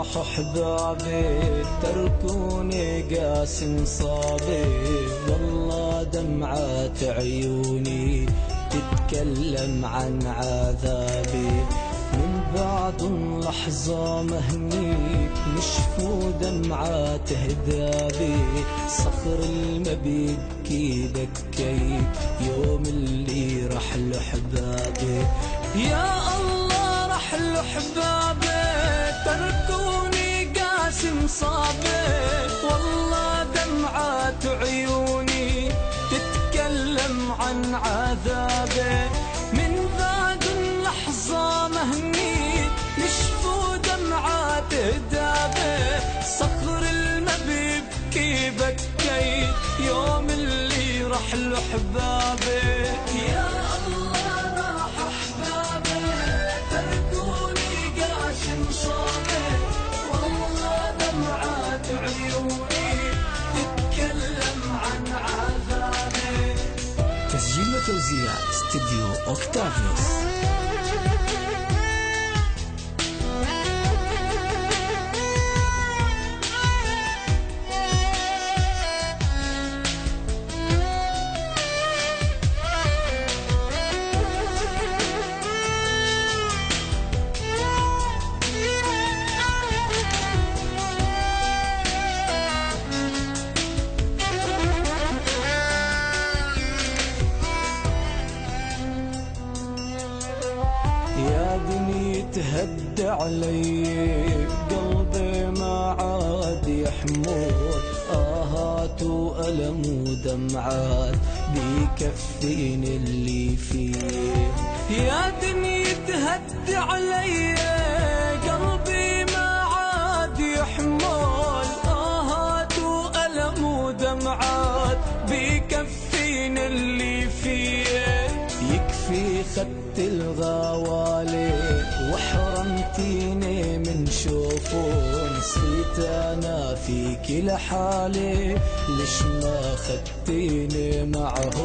راحوا احبابي تركوني قاسم صابي، والله دمعات عيوني تتكلم عن عذابي. من بعد لحظة مهنيك نشفوا دمعات هدابي، صخر المبيبكي بكيت يوم اللي رحل احبابي. يا الله رحل احبابي تركوني قاسم صابي، والله دمعات عيوني تتكلم عن عذابي. من بعد لحظة مهنيت نشفوا دمعات هدابي، صخر المبيبكي بكيت يوم اللي رحل احبابي. يا الله راح احبابي تركوني قاسم صابي، والله دمعات عيوني تتكلم عن عذابي. تسجيل وتوزيع استديو اوكتافيوس. يا دنيا تهد علي قلبي ما عاد يحمل، آهات وألم ودمعات بيكفيني اللي فيه. يا دنيا تهد علي قلبي ما عاد يحمل، آهات وألم ودمعات بيكفيني اللي فيه. يكفي خدت الغوالي وحرمتيني من شوفه، نسيت انا فيك لحالي ليش ما خدتيني معه.